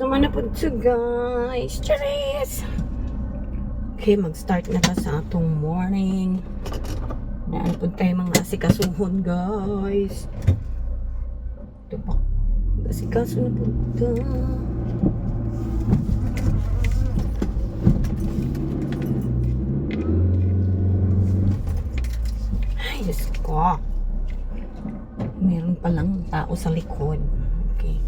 Tama na po ito guys. Charis! Okay, mag-start na ka sa atong morning. Naan po tayo mga asikasuhon guys. Ito pa. Asikaso na po ito. Ay, Diyos ko. Meron palang tao sa likod. Okay.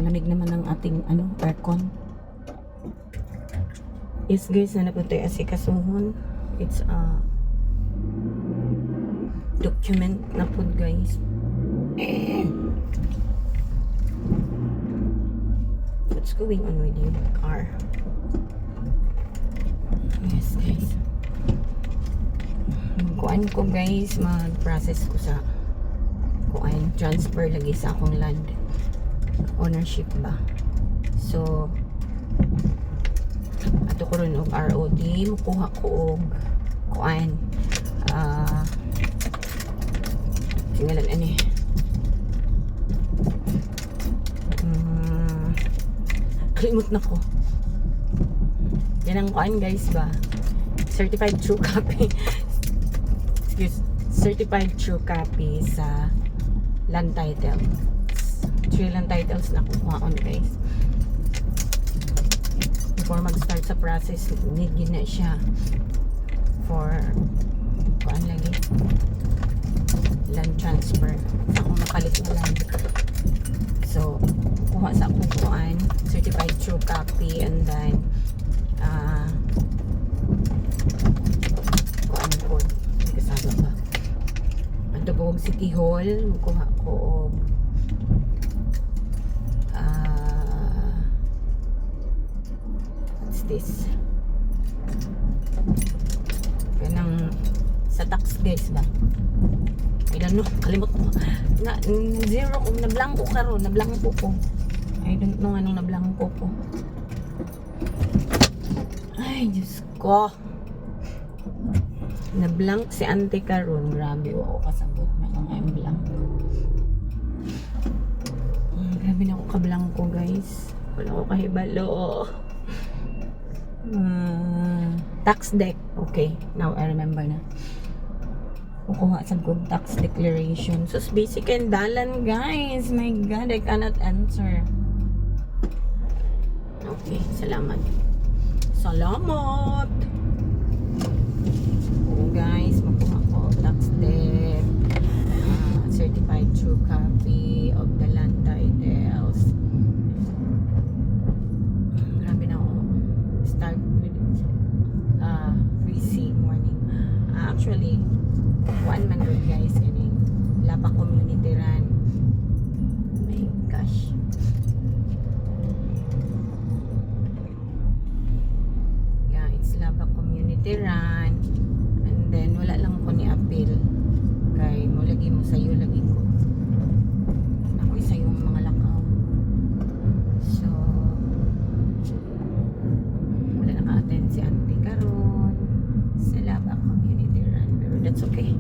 Lamig naman ang ating aircon. Yes guys, na napunta yung asikasuhon. It's a document na po guys. What's going on with your car? Yes guys. Kuan ko guys, mag-process ko sa kuan, transfer lagi sa akong land ownership ba. So ato ko rin og ROD, makuha ko og kuan singalan ani kalimut na ko. Yan ang kuan guys ba, certified true copy certified true copy sa land title. 3 land titles na kuha on guys. Before mag-start sa process, need yun na siya for kuan lagi land transfer sa akong nakalit na land. So kuha sa akong kuan, certified true copy, and then kuan po kasama ba ang Tubog City Hall, kuha ko og this kanang sa tax guys ba, I don't know, kalimot mo na zero kung nablangko karon, nablangko ko, I don't know anong nablangko ko. Ay Diyos ko, nablank si ante karon, grabe ako kasabot na kung I'm blank. Grabe na ako kablangko guys, wala ko kahibalo. Tax deck. Okay, now I remember na. Kukuha sa good tax declaration. So, basic and dalan, guys. My God, I cannot answer. Okay, salamat. Salamat! Oh, guys, makuha ko tax deck. Certified true copy of the land titles. Grabe na ako. Start with receipt morning. Actually, one man road guys, kaning Lapa Community Run. Oh my gosh. Yeah, it's Lapa Community Run. And then wala lang ko ni appeal. Kay mo lagi mo sayo lagi ko. Ako sayo mga lakaw. So attend si auntie karon sa Lapa Community Run, pero that's okay.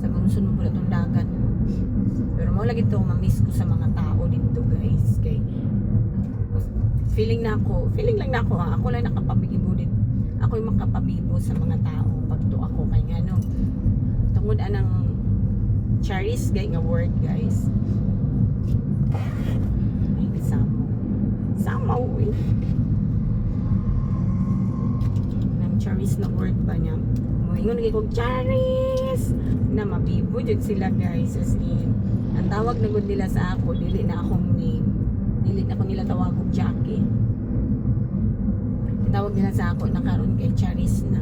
Sa gunsun mo pala itong dagat, pero mo lagi ito mamiss ko sa mga tao dito guys. Kay feeling lang na ako ako lang nakapabibo dito, ako yung makapabibo sa mga tao pagto ako kay nga no tungod anang Charis gay nga word guys. Ay sama uwi Charis na word ba niya? Moingon lagi kog Charis na mabibo jud sila guys, as in ang tawag na gud nila sa ako, dili na akong name, dili na ako nila tawag og Jackie. Tawag nila sa ako na karon kay Charis na.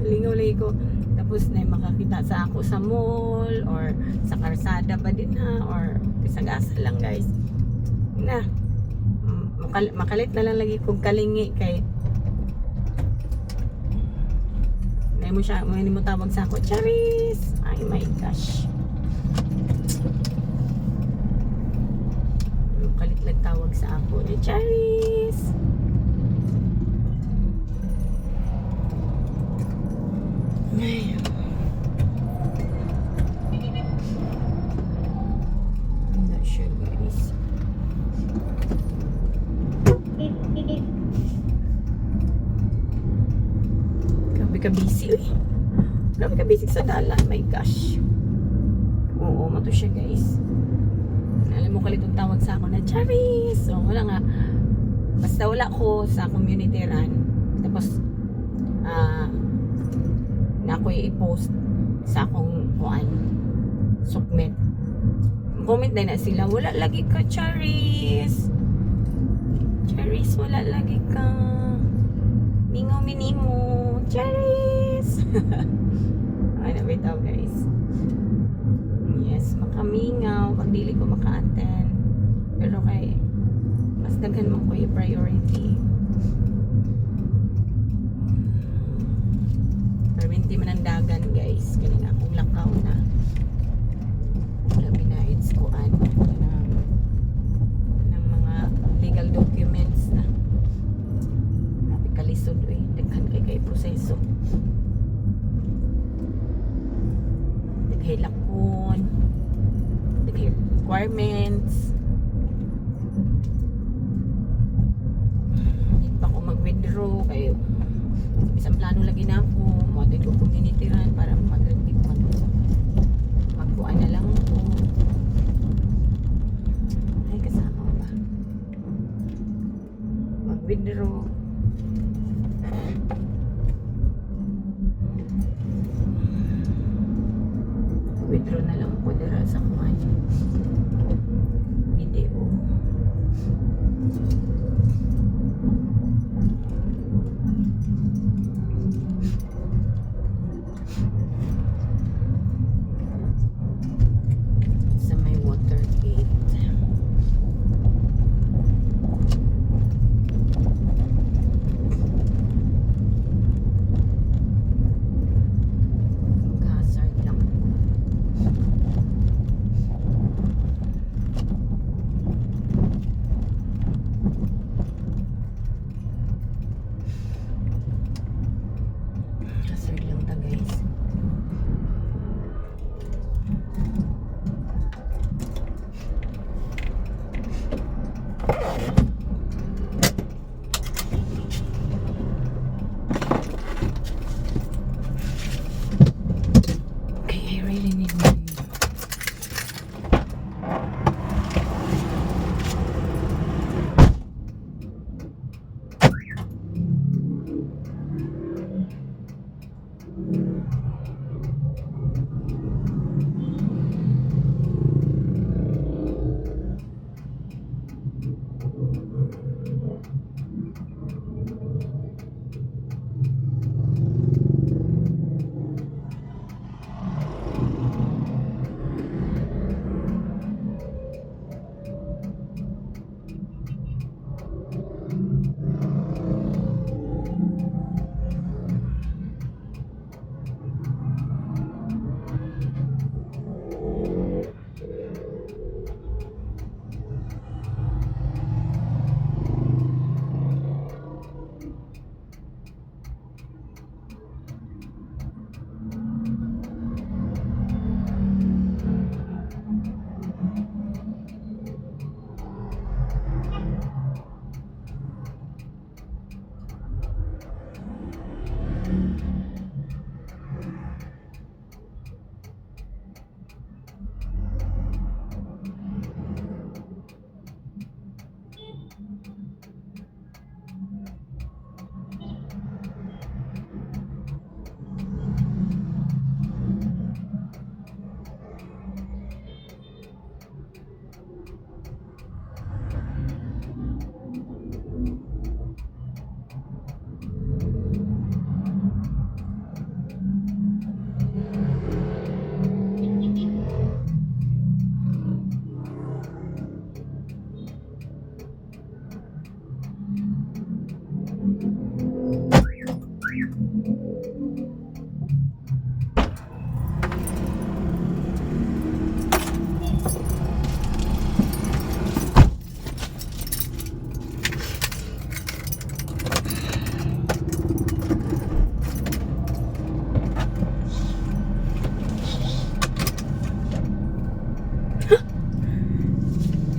Lingaw lagi ko, tapos na makakita sa ako sa mall or sa karsada ba din ha, or pisagasa lang guys na makalit na lang lagi kong kalingi kay may mo siya, may mo tawag sa ako Charis. Ay my gosh, makalit lang tawag sa ako ni Charis. busy. Uy, grabe ka busy sa dalan. My gosh. Oo, mato siya guys. Alam mo kalitong tawag sa ako na Charis. So, wala nga. Basta wala ko sa community run. Tapos, na ako i-post sa akong kuan sukmet. Comment din na sila, wala lagi ka Charis. Charis, wala lagi ka. Mingaw minimo. Charis. Ay, nabitaw guys. Yes, makamingaw pag dili ko maka-attend. Pero kay mas daghan mo ko yung priority. Perminti man ang dagan guys. Kaya nga akong lakaw na. Labi na it's kuan ng mga legal documents na. Grabe kalisod eh. Daghan kay proseso. Daghay lakon. Daghay requirements. Hindi pa ako mag-withdraw kayo. Isang plano lagi na ako. Matin ko community run para magbuan na lang ako. Ay, kasama ko ba? Mag-withdraw. Withdraw na lang po dira sa kuhan. Video. Sa may water gate. Mag-hazard lang. Hazard lang ta guys. Okay, I really need money.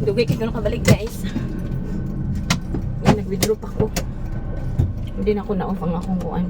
Dugay kay ganun kabalik guys. Yan, nag-withdraw pa ko. Hindi na ako na-off ang akong kuan.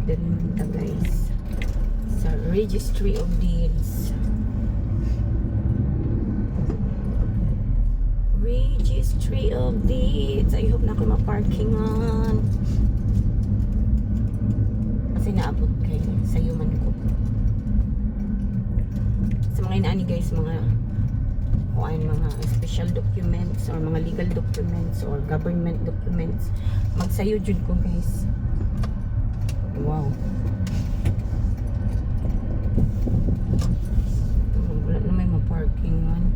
Dali man ta guys. Sa Registry of Deeds. Registry of Deeds. I hope na ako ma-parkingan. Kasi naabot kay sa human ko. Sa mga inaani guys, mga kung ay mga special documents or mga legal documents or government documents, magsayo jud ko guys. Wow. Wala na may ma-parkingan.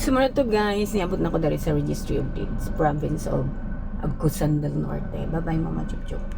Sumunod to guys, niabot na ko dari sa Registry of Deeds, province of Agustin del Norte. Bye bye Mama Chup Chup.